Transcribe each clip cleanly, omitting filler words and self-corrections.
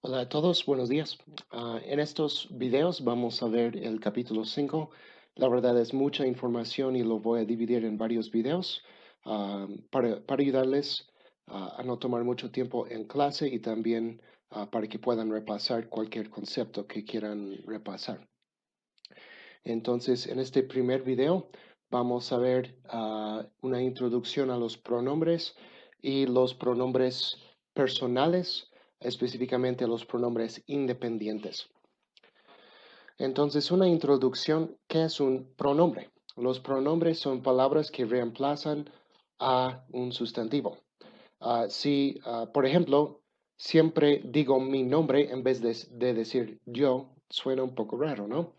Hola a todos, buenos días. En estos videos vamos a ver el capítulo 5. La verdad es mucha información y lo voy a dividir en varios videos para ayudarles a no tomar mucho tiempo en clase y también para que puedan repasar cualquier concepto que quieran repasar. Entonces, en este primer video vamos a ver una introducción a los pronombres y los pronombres personales, específicamente los pronombres independientes. Entonces, una introducción, ¿qué es un pronombre? Los pronombres son palabras que reemplazan a un sustantivo. Por ejemplo, siempre digo mi nombre en vez de decir yo, suena un poco raro, ¿no?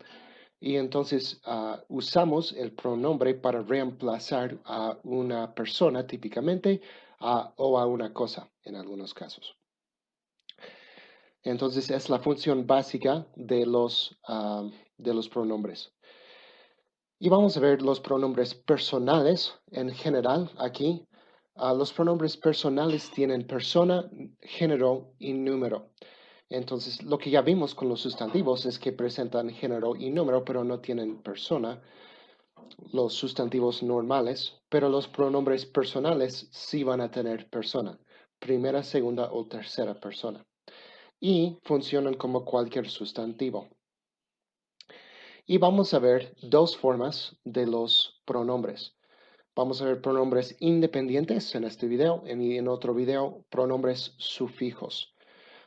Y entonces usamos el pronombre para reemplazar a una persona típicamente o a una cosa en algunos casos. Entonces es la función básica de los pronombres. Y vamos a ver los pronombres personales en general aquí. Los pronombres personales tienen persona, género y número. Entonces, lo que ya vimos con los sustantivos es que presentan género y número, pero no tienen persona, los sustantivos normales, pero los pronombres personales sí van a tener persona, primera, segunda o tercera persona, y funcionan como cualquier sustantivo. Y vamos a ver dos formas de los pronombres. Vamos a ver pronombres independientes en este video y en otro video pronombres sufijos.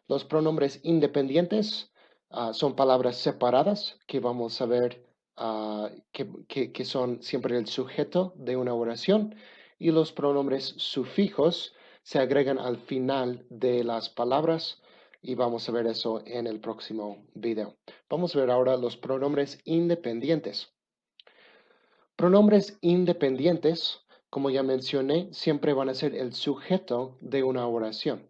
Los pronombres independientes son palabras separadas que vamos a ver que son siempre el sujeto de una oración, y los pronombres sufijos se agregan al final de las palabras y vamos a ver eso en el próximo video. Vamos a ver ahora los pronombres independientes. Pronombres independientes, como ya mencioné, siempre van a ser el sujeto de una oración.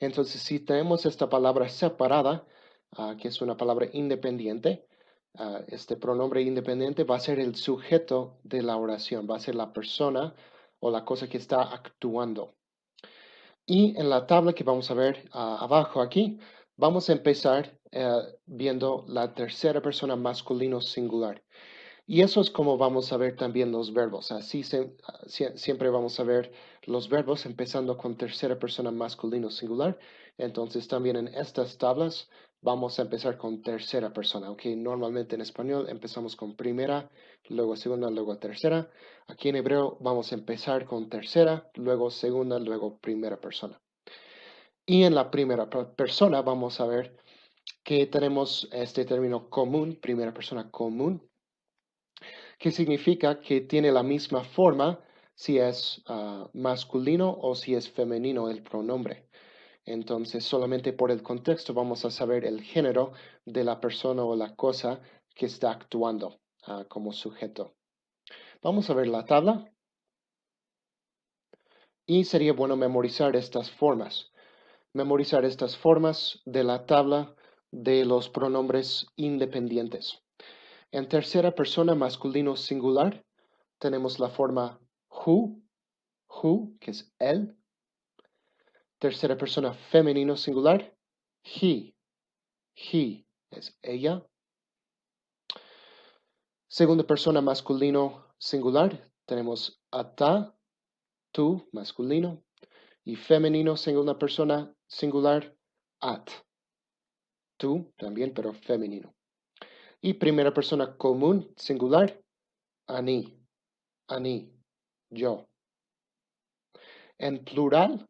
Entonces, si tenemos esta palabra separada, que es una palabra independiente, este pronombre independiente va a ser el sujeto de la oración, va a ser la persona o la cosa que está actuando. Y en la tabla que vamos a ver abajo aquí, vamos a empezar viendo la tercera persona masculino singular. Y eso es como vamos a ver también los verbos. Siempre vamos a ver los verbos empezando con tercera persona masculino singular. Entonces también en estas tablas vamos a empezar con tercera persona. Aunque normalmente en español empezamos con primera, luego segunda, luego tercera. Aquí en hebreo vamos a empezar con tercera, luego segunda, luego primera persona. Y en la primera persona vamos a ver que tenemos este término común, primera persona común, que significa que tiene la misma forma si es masculino o si es femenino el pronombre. Entonces, solamente por el contexto vamos a saber el género de la persona o la cosa que está actuando como sujeto. Vamos a ver la tabla y sería bueno memorizar estas formas. Memorizar estas formas de la tabla de los pronombres independientes. En tercera persona masculino singular tenemos la forma who, que es él. Tercera persona femenino singular, he es ella. Segunda persona masculino singular, tenemos ata, tú, masculino. Y femenino, segunda persona singular, at, tú también, pero femenino. Y primera persona común singular, ani, yo. En plural,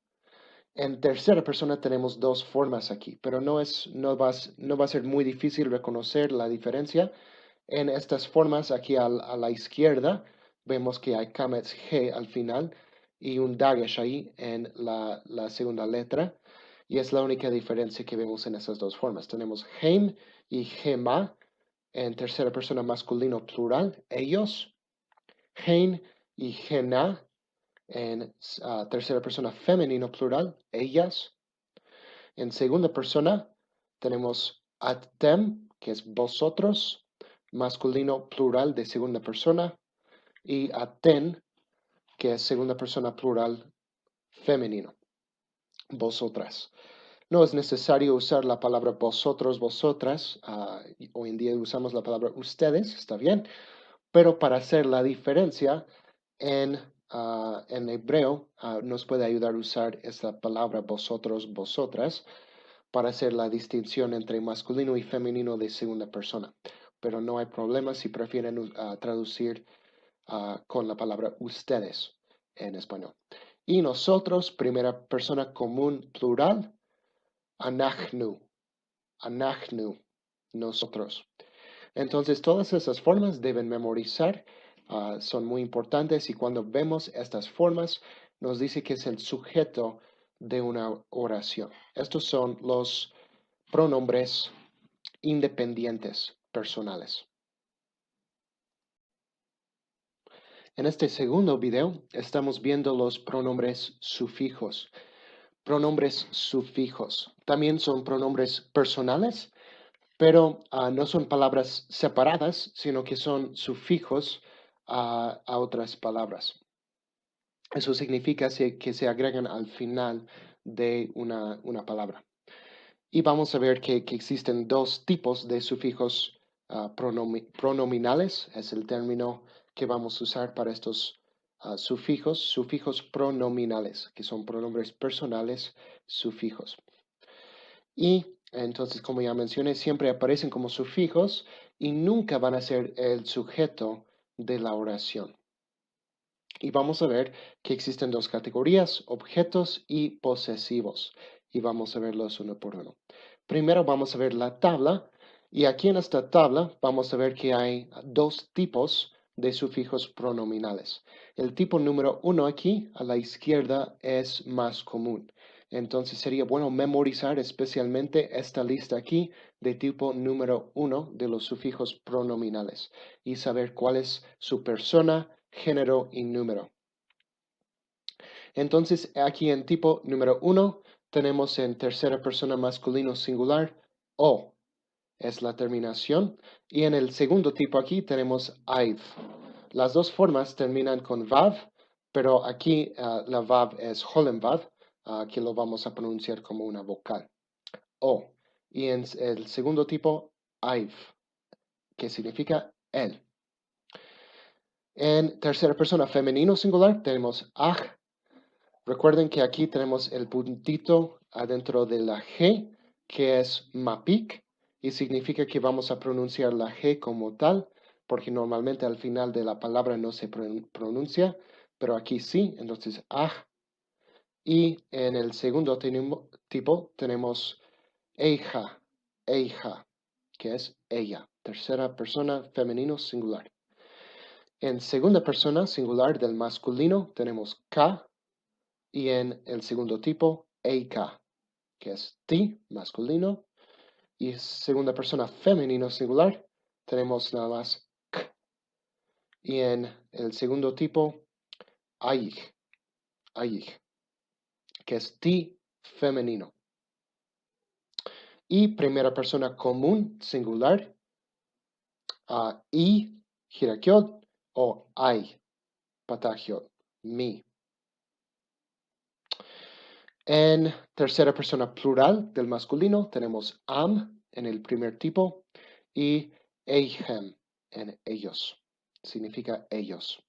en tercera persona tenemos dos formas aquí, pero no va a ser muy difícil reconocer la diferencia. En estas formas, aquí a la izquierda, vemos que hay Kametz G al final y un Dagesh ahí en la segunda letra. Y es la única diferencia que vemos en esas dos formas. Tenemos Heim y Gema en tercera persona masculino plural, ellos. Hein y Gena en tercera persona femenino plural, ellas. En segunda persona tenemos atem, que es vosotros, masculino plural de segunda persona, y aten, que es segunda persona plural femenino, vosotras. No es necesario usar la palabra vosotros, vosotras. Hoy en día usamos la palabra ustedes, está bien. Pero para hacer la diferencia en hebreo, nos puede ayudar a usar esta palabra vosotros, vosotras, para hacer la distinción entre masculino y femenino de segunda persona. Pero no hay problema si prefieren traducir con la palabra ustedes en español. Y nosotros, primera persona común plural, anachnu, anachnu, nosotros. Entonces, todas esas formas deben memorizar, son muy importantes y cuando vemos estas formas, nos dice que es el sujeto de una oración. Estos son los pronombres independientes personales. En este segundo video estamos viendo los pronombres sufijos. Pronombres sufijos también son pronombres personales, pero no son palabras separadas, sino que son sufijos a otras palabras. Eso significa que se agregan al final de una palabra. Y vamos a ver que existen dos tipos de sufijos pronominales. Es el término que vamos a usar para estos sufijos pronominales, que son pronombres personales sufijos. Y entonces, como ya mencioné, siempre aparecen como sufijos y nunca van a ser el sujeto de la oración. Y vamos a ver que existen dos categorías, objetos y posesivos. Y vamos a verlos uno por uno. Primero vamos a ver la tabla. Y aquí en esta tabla vamos a ver que hay dos tipos de sufijos pronominales. El tipo número 1 aquí a la izquierda es más común. Entonces sería bueno memorizar especialmente esta lista aquí de tipo número 1 de los sufijos pronominales y saber cuál es su persona, género y número. Entonces, aquí en tipo número 1 tenemos en tercera persona masculino singular o, es la terminación. Y en el segundo tipo aquí tenemos aid. Las dos formas terminan con vav, pero aquí la vav es holenvav, que lo vamos a pronunciar como una vocal. O. Y en el segundo tipo, aiv, que significa él. En tercera persona femenino singular tenemos aj. Recuerden que aquí tenemos el puntito adentro de la G, que es mapik, y significa que vamos a pronunciar la G como tal, porque normalmente al final de la palabra no se pronuncia, pero aquí sí, entonces aj. Y en el segundo tipo tenemos eija, eija, que es ella, tercera persona femenino singular. En segunda persona singular del masculino tenemos K y en el segundo tipo eika, que es ti masculino. Y segunda persona femenino singular tenemos nada más K. Y en el segundo tipo aij, aij, que es ti femenino. Y primera persona común singular I hirakiot o I patagiot, mi. En tercera persona plural del masculino tenemos am en el primer tipo y eihem en ellos. Significa ellos.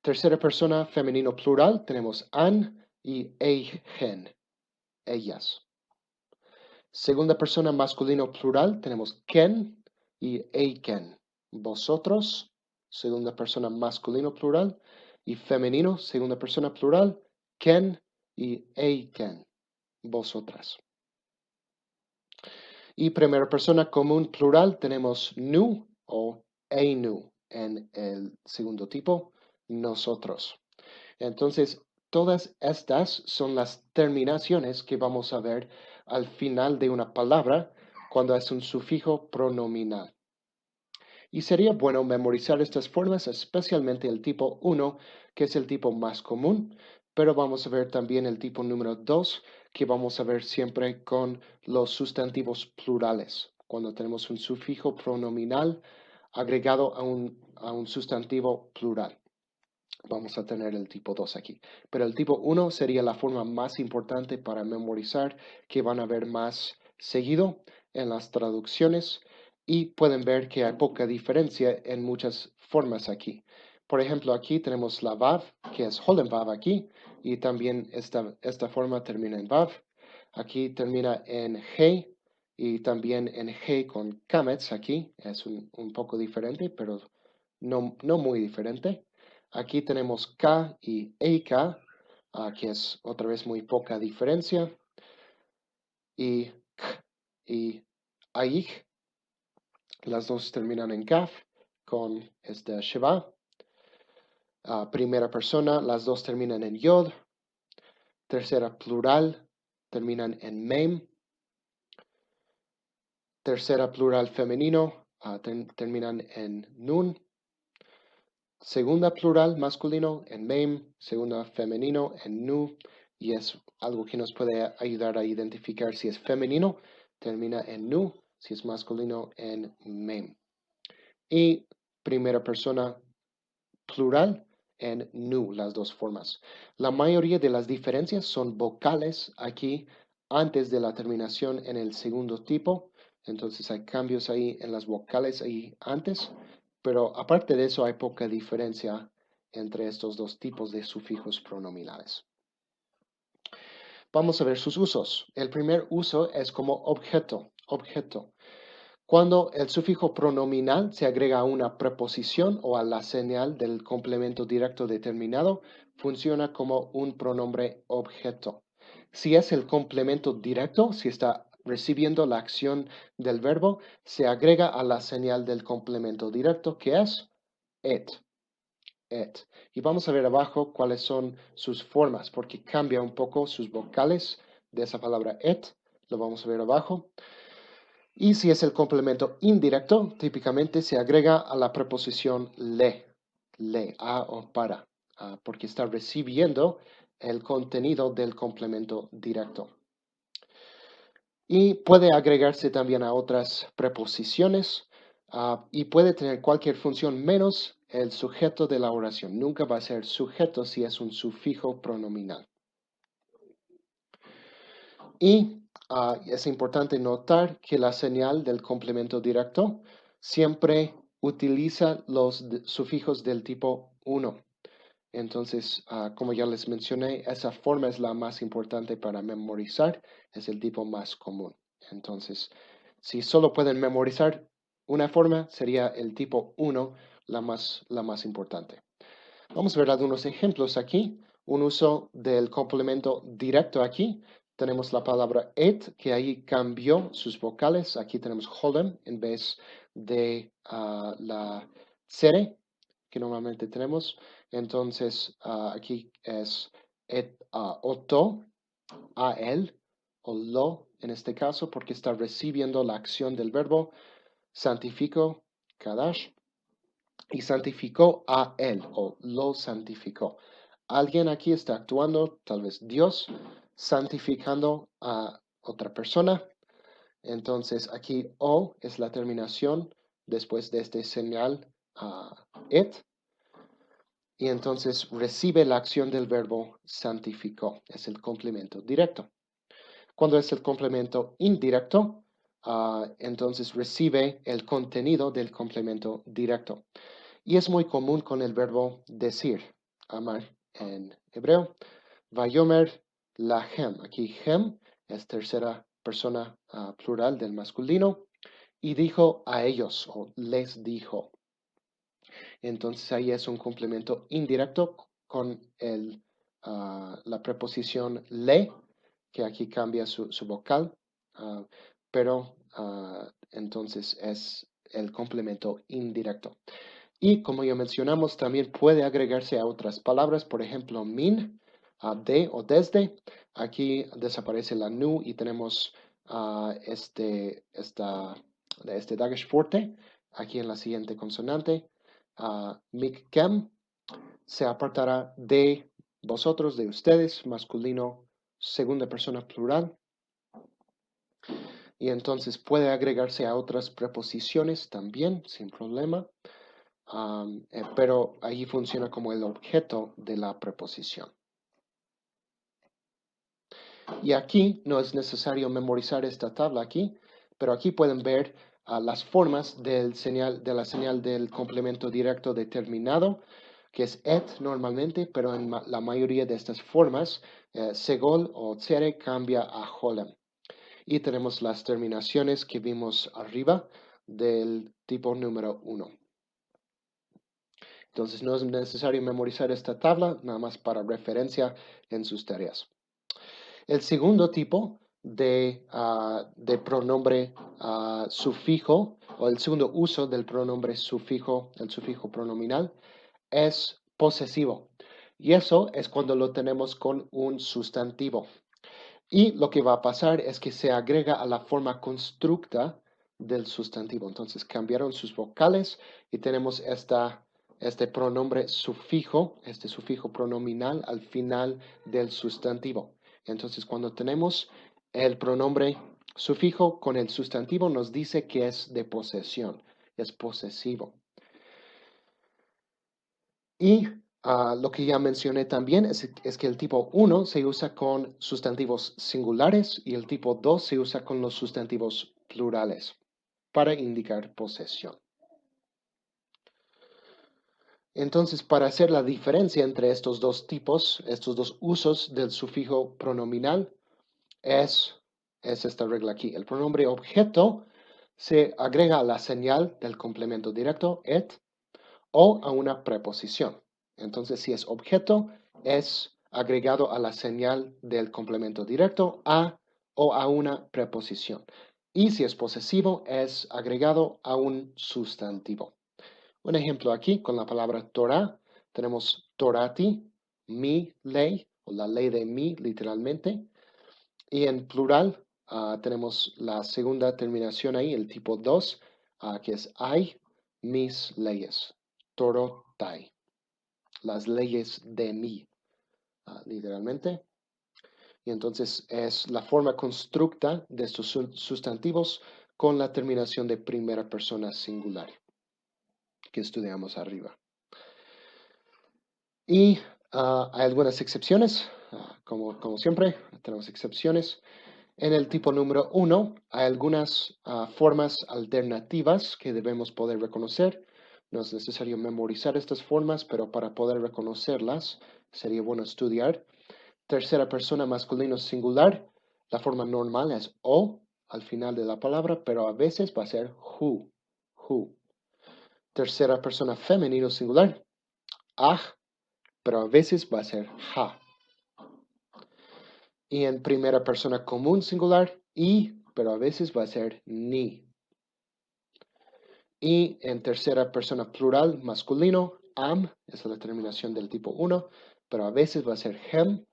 Tercera persona femenino plural tenemos an y eigen, ellas. Segunda persona masculino plural tenemos ken y eiken, vosotros. Segunda persona masculino plural y femenino, segunda persona plural, ken y eiken, vosotras. Y primera persona común plural tenemos nu o einu en el segundo tipo, nosotros. Entonces, todas estas son las terminaciones que vamos a ver al final de una palabra cuando es un sufijo pronominal. Y sería bueno memorizar estas formas, especialmente el tipo 1, que es el tipo más común, pero vamos a ver también el tipo número 2, que vamos a ver siempre con los sustantivos plurales, cuando tenemos un sufijo pronominal agregado a un sustantivo plural. vamos a tener el tipo 2 aquí. Pero el tipo 1 sería la forma más importante para memorizar, que van a ver más seguido en las traducciones y pueden ver que hay poca diferencia en muchas formas aquí. Por ejemplo, aquí tenemos la Vav, que es Holen Vav aquí, y también esta forma termina en Vav. Aquí termina en He y también en He con Kametz aquí. Es un poco diferente, pero no muy diferente. Aquí tenemos K y EK, que es otra vez muy poca diferencia. Y K y AIK, las dos terminan en Kaf con este Sheva. Primera persona, las dos terminan en Yod. Tercera plural, terminan en Mem. Tercera plural femenino, terminan en Nun. Segunda plural masculino en Mem, segunda femenino en Nu, y es algo que nos puede ayudar a identificar si es femenino, termina en Nu, si es masculino en Mem. Y primera persona plural en Nu, las dos formas. La mayoría de las diferencias son vocales aquí antes de la terminación en el segundo tipo. Entonces hay cambios ahí en las vocales ahí antes, pero aparte de eso hay poca diferencia entre estos dos tipos de sufijos pronominales. Vamos a ver sus usos. El primer uso es como objeto. Cuando el sufijo pronominal se agrega a una preposición o a la señal del complemento directo determinado, funciona como un pronombre objeto. Si es el complemento directo, si está recibiendo la acción del verbo, se agrega a la señal del complemento directo, que es et. Y vamos a ver abajo cuáles son sus formas, porque cambia un poco sus vocales de esa palabra et. Lo vamos a ver abajo. Y si es el complemento indirecto, típicamente se agrega a la preposición a o para, porque está recibiendo el contenido del complemento directo. Y puede agregarse también a otras preposiciones y puede tener cualquier función menos el sujeto de la oración. Nunca va a ser sujeto si es un sufijo pronominal. Y es importante notar que la señal del complemento directo siempre utiliza los sufijos del tipo 1. Entonces, como ya les mencioné, esa forma es la más importante para memorizar, es el tipo más común. Entonces, si solo pueden memorizar una forma, sería el tipo 1 la más importante. Vamos a ver algunos ejemplos aquí. Un uso del complemento directo aquí. Tenemos la palabra et, que ahí cambió sus vocales. Aquí tenemos holem en vez de la cere que normalmente tenemos. Entonces, aquí es et oto, a él, o lo en este caso, porque está recibiendo la acción del verbo santifico, kadash, y santificó a él o lo santificó. Alguien aquí está actuando, tal vez Dios, santificando a otra persona. Entonces aquí o es la terminación después de este señal et. Y entonces recibe la acción del verbo santificó. Es el complemento directo. Cuando es el complemento indirecto, entonces recibe el contenido del complemento directo. Y es muy común con el verbo decir, amar en hebreo. Vayomer lahem. Aquí hem es tercera persona plural del masculino. Y dijo a ellos o les dijo. Entonces ahí es un complemento indirecto con la preposición le, que aquí cambia su vocal, pero entonces es el complemento indirecto. Y como ya mencionamos, también puede agregarse a otras palabras, por ejemplo, min, de o desde. Aquí desaparece la nu y tenemos este dagesh fuerte aquí en la siguiente consonante. Mikkem se apartará de vosotros, de ustedes, masculino, segunda persona plural. Y entonces puede agregarse a otras preposiciones también, sin problema. pero ahí funciona como el objeto de la preposición. Y aquí no es necesario memorizar esta tabla aquí, pero aquí pueden ver las formas de la señal del complemento directo determinado, que es et normalmente, pero en la mayoría de estas formas, segol o tsere cambia a holem. Y tenemos las terminaciones que vimos arriba del tipo número 1. Entonces no es necesario memorizar esta tabla, nada más para referencia en sus tareas. El segundo tipo de pronombre sufijo, o el segundo uso del pronombre sufijo, el sufijo pronominal, es posesivo. Y eso es cuando lo tenemos con un sustantivo. Y lo que va a pasar es que se agrega a la forma constructa del sustantivo. Entonces cambiaron sus vocales y tenemos este pronombre sufijo, este sufijo pronominal al final del sustantivo. Entonces cuando tenemos el pronombre sufijo con el sustantivo nos dice que es de posesión, es posesivo. Y lo que ya mencioné también es que el tipo 1 se usa con sustantivos singulares y el tipo 2 se usa con los sustantivos plurales para indicar posesión. Entonces, para hacer la diferencia entre estos dos tipos, estos dos usos del sufijo pronominal, es esta regla aquí. El pronombre objeto se agrega a la señal del complemento directo, et, o a una preposición. Entonces, si es objeto, es agregado a la señal del complemento directo, a o a una preposición. Y si es posesivo, es agregado a un sustantivo. Un ejemplo aquí con la palabra Torah, tenemos Torati, mi ley, o la ley de mí, literalmente. Y en plural tenemos la segunda terminación ahí, el tipo 2, que es ay, mis leyes. Torotai, las leyes de mí, literalmente. Y entonces es la forma constructa de estos sustantivos con la terminación de primera persona singular que estudiamos arriba. Y hay algunas excepciones, como siempre, tenemos excepciones. En el tipo número 1 hay algunas formas alternativas que debemos poder reconocer. No es necesario memorizar estas formas, pero para poder reconocerlas sería bueno estudiar. Tercera persona masculino singular, la forma normal es o al final de la palabra, pero a veces va a ser who. Tercera persona femenino singular, ah, pero a veces va a ser ha. Y en primera persona común singular, y, pero a veces va a ser ni. Y en tercera persona plural masculino, am, esa es la terminación del tipo 1, pero a veces va a ser hem.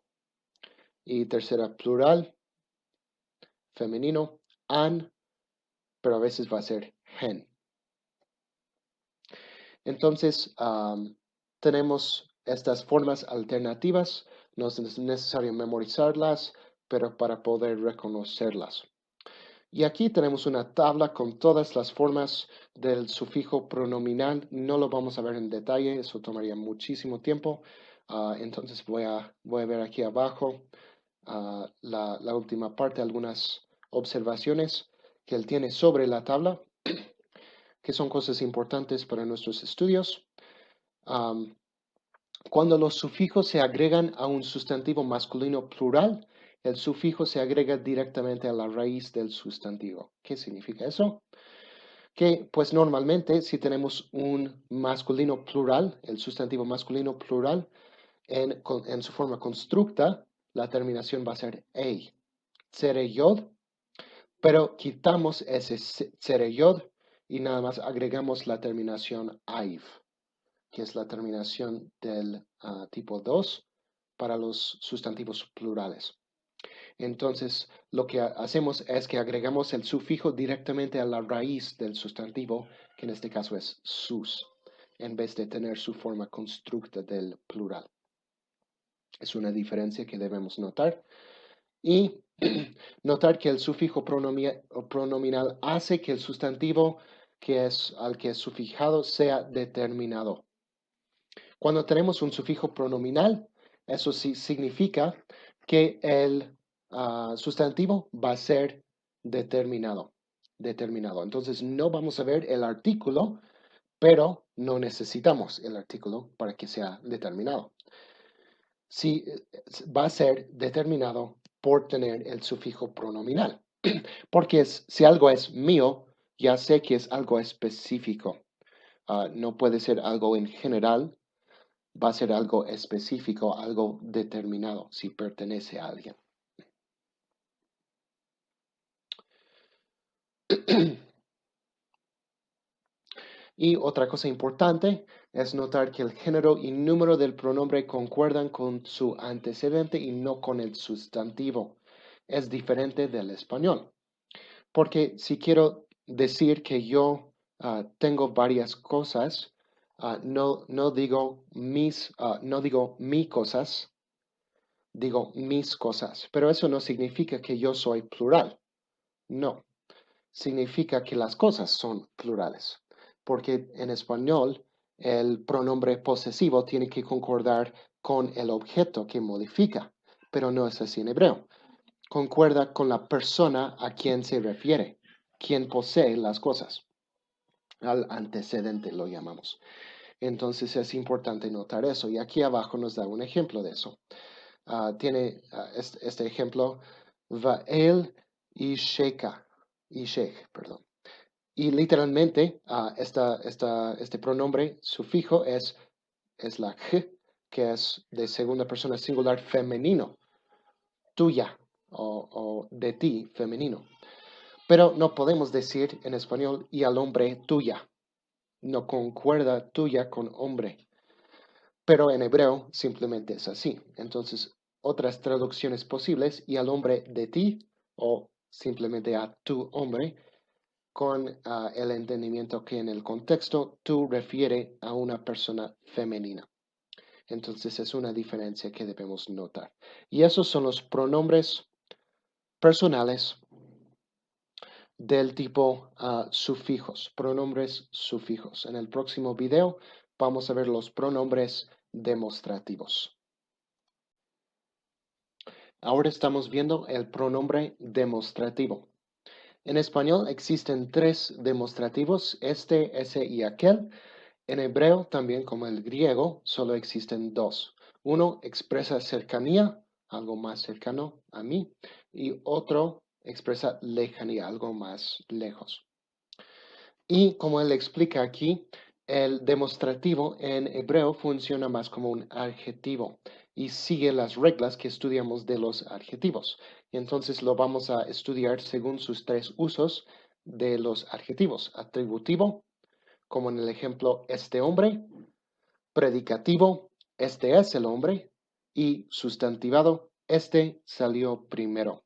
Y tercera plural femenino, an, pero a veces va a ser hen. Entonces, tenemos estas formas alternativas. No es necesario memorizarlas, pero para poder reconocerlas. Y aquí tenemos una tabla con todas las formas del sufijo pronominal. No lo vamos a ver en detalle, eso tomaría muchísimo tiempo. Entonces voy a ver aquí abajo la última parte, algunas observaciones que él tiene sobre la tabla, que son cosas importantes para nuestros estudios. Cuando los sufijos se agregan a un sustantivo masculino plural, el sufijo se agrega directamente a la raíz del sustantivo. ¿Qué significa eso? Que pues normalmente si tenemos un masculino plural, el sustantivo masculino plural, en su forma constructa, la terminación va a ser ei, tsereyod, pero quitamos ese tsereyod y nada más agregamos la terminación aiv, que es la terminación del tipo 2 para los sustantivos plurales. Entonces, lo que hacemos es que agregamos el sufijo directamente a la raíz del sustantivo, que en este caso es sus, en vez de tener su forma constructa del plural. Es una diferencia que debemos notar. Y notar que el sufijo pronominal hace que el sustantivo que es al que es sufijado sea determinado. Cuando tenemos un sufijo pronominal, eso sí significa que el sustantivo va a ser determinado. Entonces no vamos a ver el artículo, pero no necesitamos el artículo para que sea determinado. Sí, va a ser determinado por tener el sufijo pronominal. Porque si algo es mío, ya sé que es algo específico. No puede ser algo en general, va a ser algo específico, algo determinado, si pertenece a alguien. Y otra cosa importante es notar que el género y número del pronombre concuerdan con su antecedente y no con el sustantivo. Es diferente del español. Porque si quiero decir que yo tengo varias cosas, no digo no digo mi cosas, digo mis cosas. Pero eso no significa que yo soy plural. No, significa que las cosas son plurales. Porque en español el pronombre posesivo tiene que concordar con el objeto que modifica, pero no es así en hebreo. Concuerda con la persona a quien se refiere, quien posee las cosas. Al antecedente lo llamamos. Entonces es importante notar eso. Y aquí abajo nos da un ejemplo de eso. Tiene este ejemplo, Va'el y Sheka, y Sheikh, perdón. Y literalmente este pronombre sufijo es la j, que es de segunda persona singular femenino, tuya o de ti femenino. Pero no podemos decir en español y al hombre tuya. No concuerda tuya con hombre. Pero en hebreo simplemente es así. Entonces, otras traducciones posibles y al hombre de ti o simplemente a tu hombre con el entendimiento que en el contexto tú refiere a una persona femenina. Entonces es una diferencia que debemos notar. Y esos son los pronombres personales del tipo sufijos, pronombres sufijos. En el próximo video vamos a ver los pronombres demostrativos. Ahora estamos viendo el pronombre demostrativo. En español existen tres demostrativos, este, ese y aquel. En hebreo, también como el griego, solo existen dos. Uno expresa cercanía, algo más cercano a mí, y otro expresa lejanía, algo más lejos. Y como él explica aquí, el demostrativo en hebreo funciona más como un adjetivo y sigue las reglas que estudiamos de los adjetivos. Entonces lo vamos a estudiar según sus tres usos de los adjetivos. Atributivo, como en el ejemplo este hombre. Predicativo, este es el hombre. Y sustantivado, este salió primero.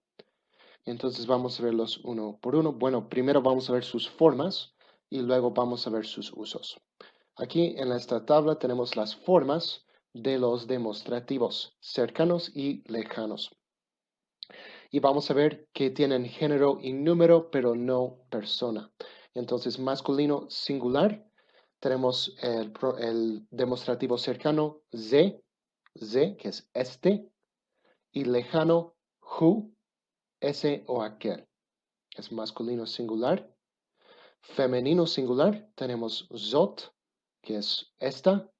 Entonces vamos a verlos uno por uno. Bueno, primero vamos a ver sus formas y luego vamos a ver sus usos. Aquí en esta tabla tenemos las formas de los demostrativos cercanos y lejanos. Y vamos a ver que tienen género y número, pero no persona. Entonces, masculino singular, tenemos el demostrativo cercano z, que es este, y lejano, who, ese o aquel. Es masculino singular. Femenino singular tenemos zot, que es esta.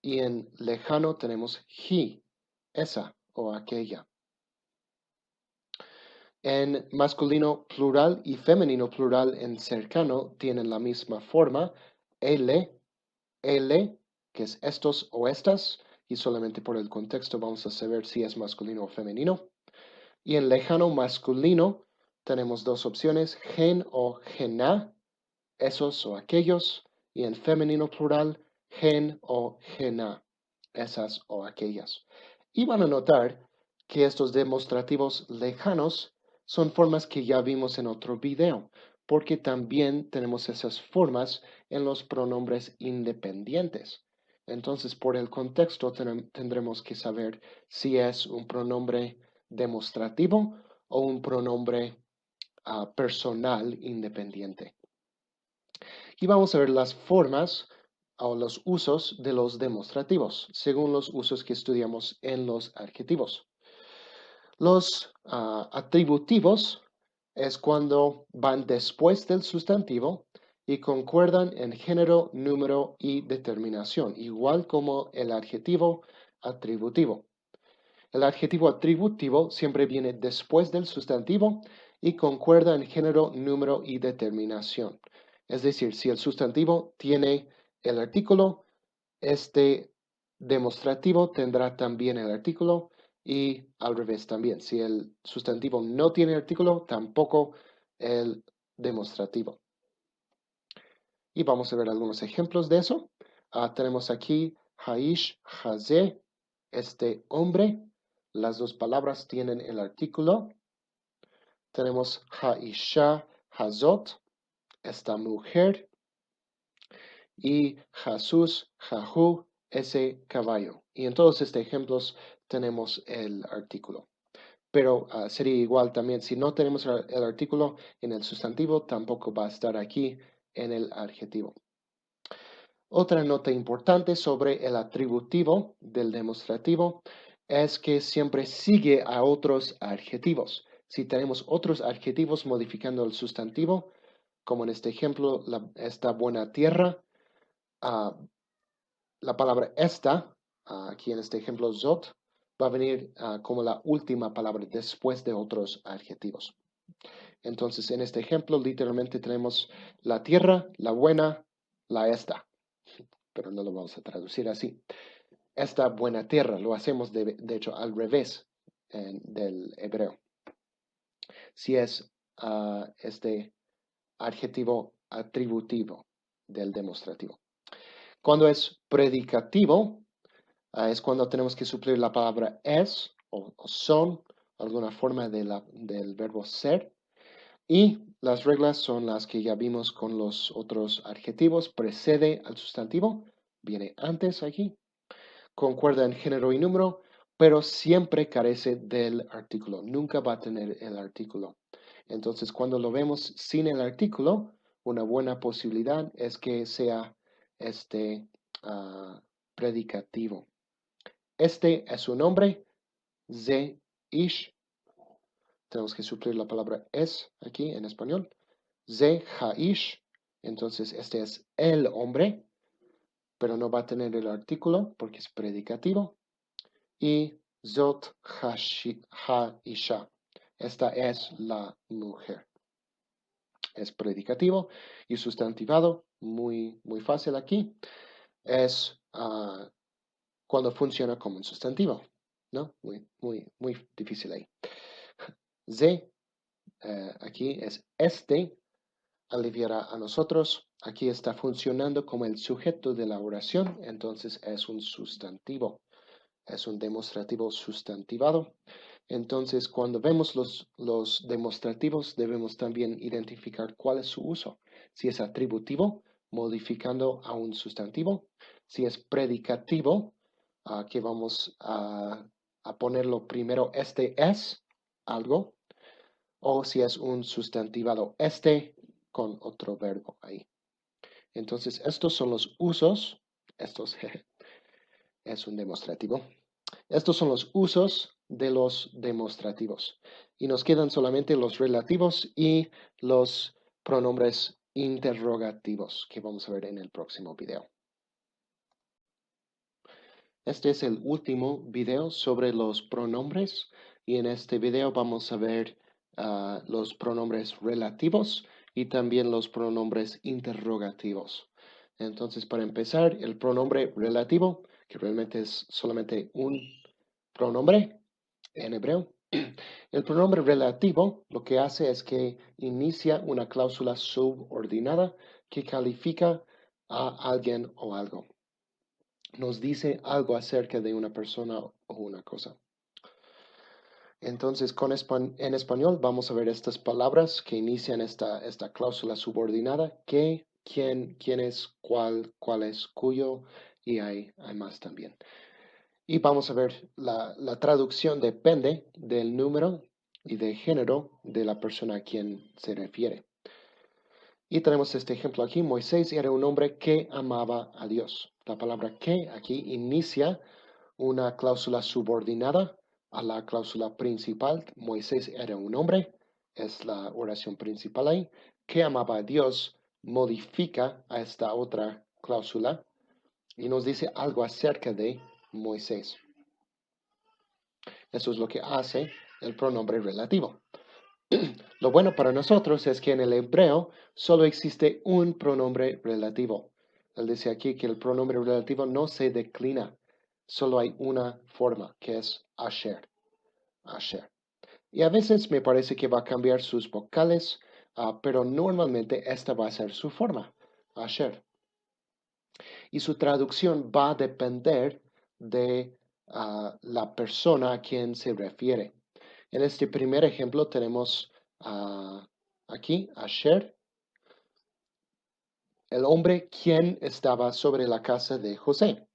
Y en lejano tenemos he, esa o aquella. En masculino plural y femenino plural en cercano tienen la misma forma. Ele, que es estos o estas. Y solamente por el contexto vamos a saber si es masculino o femenino. Y en lejano masculino tenemos dos opciones, gen o gená, esos o aquellos. Y en femenino plural, gen o gená, esas o aquellas. Y van a notar que estos demostrativos lejanos son formas que ya vimos en otro video, porque también tenemos esas formas en los pronombres independientes. Entonces, por el contexto tendremos que saber si es un pronombre demostrativo o un pronombre personal independiente. Y vamos a ver las formas o los usos de los demostrativos, según los usos que estudiamos en los adjetivos. Los atributivos es cuando van después del sustantivo y concuerdan en género, número y determinación, igual como el adjetivo atributivo. El adjetivo atributivo siempre viene después del sustantivo y concuerda en género, número y determinación. Es decir, si el sustantivo tiene el artículo, este demostrativo tendrá también el artículo y al revés también. Si el sustantivo no tiene artículo, tampoco el demostrativo. Y vamos a ver algunos ejemplos de eso. Tenemos aquí Haish, Hazé, este hombre. Las dos palabras tienen el artículo. Tenemos Haisha, Hazot, esta mujer. Y Jesús, Jahu, ese caballo. Y en todos estos ejemplos tenemos el artículo. Pero sería igual también, si no tenemos el artículo en el sustantivo, tampoco va a estar aquí en el adjetivo. Otra nota importante sobre el atributivo del demostrativo es que siempre sigue a otros adjetivos. Si tenemos otros adjetivos modificando el sustantivo, como en este ejemplo, esta buena tierra, la palabra esta, aquí en este ejemplo zot, va a venir como la última palabra después de otros adjetivos. Entonces, en este ejemplo, literalmente tenemos la tierra, la buena, la esta, pero no lo vamos a traducir así. Esta buena tierra, lo hacemos de hecho al revés del hebreo. Si es este adjetivo atributivo del demostrativo. Cuando es predicativo, es cuando tenemos que suplir la palabra es o son, alguna forma del verbo ser. Y las reglas son las que ya vimos con los otros adjetivos. Precede al sustantivo, viene antes aquí, concuerda en género y número, pero siempre carece del artículo. Nunca va a tener el artículo. Entonces, cuando lo vemos sin el artículo, una buena posibilidad es que sea predicativo. Este es un nombre, ze, ish. Tenemos que suplir la palabra es aquí en español. Ze, ha-ish. Entonces, este es el hombre, pero no va a tener el artículo porque es predicativo. Y zot, ha-isha. Esta es la mujer. Es predicativo y sustantivado, muy, muy fácil aquí. Es cuando funciona como un sustantivo, ¿no? Muy, muy, muy difícil ahí. Ze, aquí es este, aliviará a nosotros. Aquí está funcionando como el sujeto de la oración, entonces es un sustantivo. Es un demostrativo sustantivado. Entonces, cuando vemos los demostrativos, debemos también identificar cuál es su uso. Si es atributivo, modificando a un sustantivo. Si es predicativo, que vamos a ponerlo primero, este es algo. O si es un sustantivado, este con otro verbo ahí. Entonces, estos son los usos. Estos es un demostrativo. Estos son los usos de los demostrativos. Y nos quedan solamente los relativos y los pronombres interrogativos que vamos a ver en el próximo video. Este es el último video sobre los pronombres y en este video vamos a ver los pronombres relativos y también los pronombres interrogativos. Entonces, para empezar, el pronombre relativo, que realmente es solamente un pronombre en hebreo. El pronombre relativo lo que hace es que inicia una cláusula subordinada que califica a alguien o algo. Nos dice algo acerca de una persona o una cosa. Entonces, en español vamos a ver estas palabras que inician esta cláusula subordinada, que, quién es, cuál es, cuyo, y hay más también. Y vamos a ver, la traducción depende del número y del género de la persona a quien se refiere. Y tenemos este ejemplo aquí. Moisés era un hombre que amaba a Dios. La palabra que aquí inicia una cláusula subordinada a la cláusula principal. Moisés era un hombre, es la oración principal ahí, que amaba a Dios, modifica a esta otra cláusula y nos dice algo acerca de Moisés. Eso es lo que hace el pronombre relativo. Lo bueno para nosotros es que en el hebreo solo existe un pronombre relativo. Él dice aquí que el pronombre relativo no se declina. Solo hay una forma, que es asher. Asher. Y a veces me parece que va a cambiar sus vocales, pero normalmente esta va a ser su forma, asher. Y su traducción va a depender de la persona a quien se refiere. En este primer ejemplo tenemos aquí Asher, el hombre quien estaba sobre la casa de José.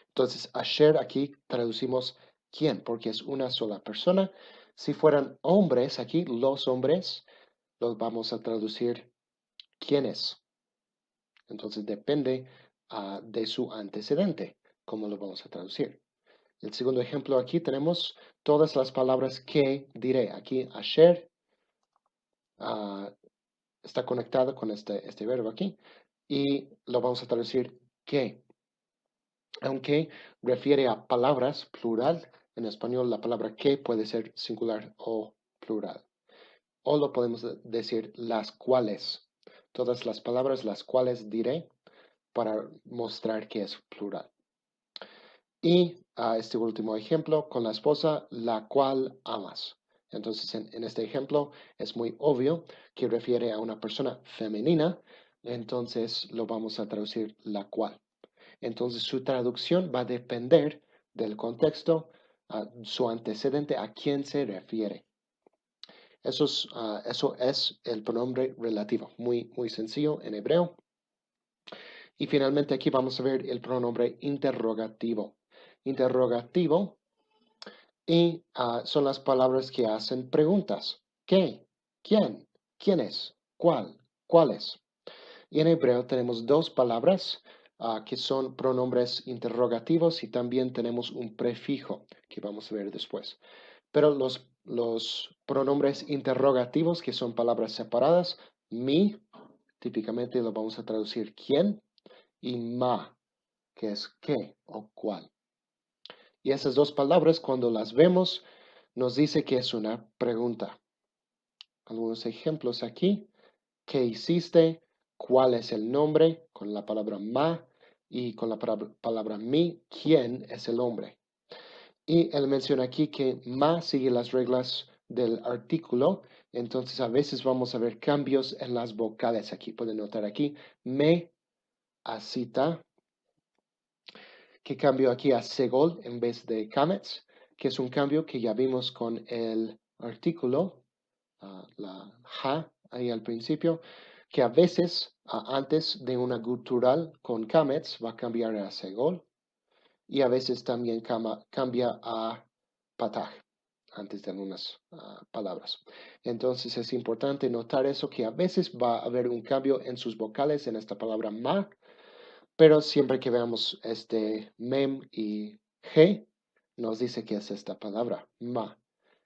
Entonces, Asher aquí traducimos quién, porque es una sola persona. Si fueran hombres aquí, los hombres, los vamos a traducir quiénes. Entonces, depende de su antecedente, cómo lo vamos a traducir. El segundo ejemplo aquí tenemos todas las palabras que diré. Aquí Asher está conectado con este verbo aquí y lo vamos a traducir que. Aunque refiere a palabras plural, en español la palabra que puede ser singular o plural. O lo podemos decir las cuales. Todas las palabras las cuales diré para mostrar que es plural. Y este último ejemplo con la esposa, la cual amas. Entonces, en este ejemplo es muy obvio que refiere a una persona femenina, entonces lo vamos a traducir la cual. Entonces, su traducción va a depender del contexto, su antecedente, a quién se refiere. Eso es el pronombre relativo, muy, muy sencillo en hebreo. Y finalmente aquí vamos a ver el pronombre interrogativo. Interrogativo y son las palabras que hacen preguntas. ¿Qué? ¿Quién? ¿Quiénes? ¿Cuál? ¿Cuáles? Y en hebreo tenemos dos palabras que son pronombres interrogativos y también tenemos un prefijo que vamos a ver después. Pero los pronombres interrogativos, que son palabras separadas, mi, típicamente lo vamos a traducir quién, y ma, que es qué o cuál. Y esas dos palabras, cuando las vemos, nos dice que es una pregunta. Algunos ejemplos aquí. ¿Qué hiciste? ¿Cuál es el nombre? Con la palabra ma y con la palabra mi, ¿quién es el hombre? Y él menciona aquí que ma sigue las reglas del artículo, entonces a veces vamos a ver cambios en las vocales aquí. Pueden notar aquí, me, asita, que cambio aquí a segol en vez de kamets, que es un cambio que ya vimos con el artículo, la ja ahí al principio, que a veces antes de una gutural con kamets va a cambiar a segol y a veces también cambia a pataj antes de algunas palabras. Entonces es importante notar eso, que a veces va a haber un cambio en sus vocales en esta palabra ma, pero siempre que veamos este mem y g, nos dice que es esta palabra ma,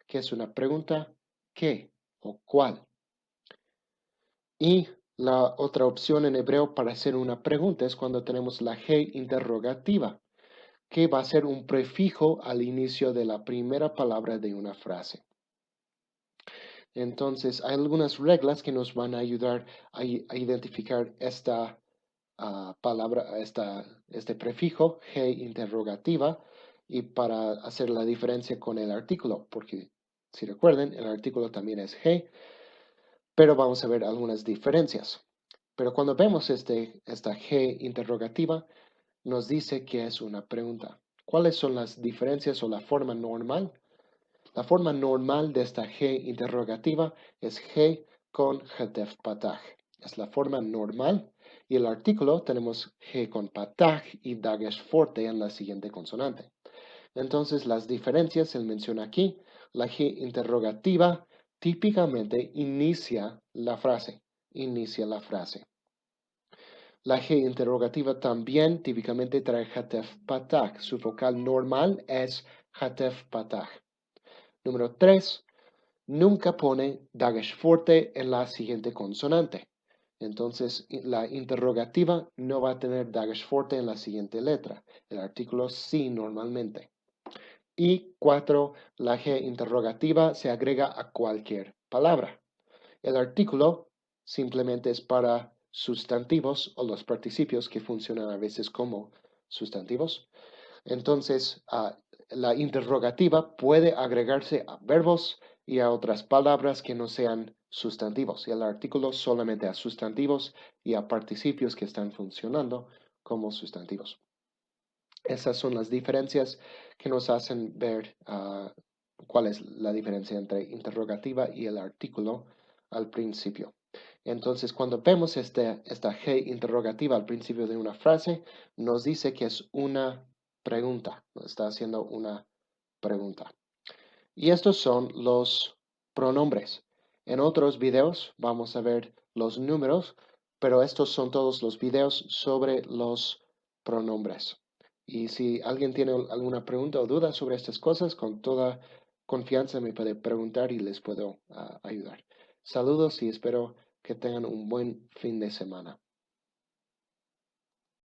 que es una pregunta ¿qué o cuál? Y la otra opción en hebreo para hacer una pregunta es cuando tenemos la G interrogativa, que va a ser un prefijo al inicio de la primera palabra de una frase. Entonces, hay algunas reglas que nos van a ayudar a identificar esta palabra, este prefijo G interrogativa y para hacer la diferencia con el artículo, porque si recuerden, el artículo también es G, pero vamos a ver algunas diferencias. Pero cuando vemos esta G interrogativa, nos dice que es una pregunta. ¿Cuáles son las diferencias o la forma normal? La forma normal de esta G interrogativa es G con hetef pataj. Es la forma normal. Y el artículo tenemos G con pataj y dagesh forte en la siguiente consonante. Entonces, las diferencias él menciona aquí. La G interrogativa típicamente inicia la frase. inicia la frase. La G interrogativa también típicamente trae Hatef Patach. Su vocal normal es Hatef Patach. Número 3. Nunca pone Dagesh fuerte en la siguiente consonante. Entonces, la interrogativa no va a tener Dagesh fuerte en la siguiente letra. El artículo sí normalmente. Y 4. La G interrogativa se agrega a cualquier palabra. El artículo simplemente es para sustantivos o los participios que funcionan a veces como sustantivos. Entonces, la interrogativa puede agregarse a verbos y a otras palabras que no sean sustantivos. Y el artículo solamente a sustantivos y a participios que están funcionando como sustantivos. Esas son las diferencias que nos hacen ver cuál es la diferencia entre interrogativa y el artículo al principio. Entonces, cuando vemos esta G interrogativa al principio de una frase, nos dice que es una pregunta, nos está haciendo una pregunta. Y estos son los pronombres. En otros videos vamos a ver los números, pero estos son todos los videos sobre los pronombres. Y si alguien tiene alguna pregunta o duda sobre estas cosas, con toda confianza me puede preguntar y les puedo ayudar. Saludos y espero que tengan un buen fin de semana.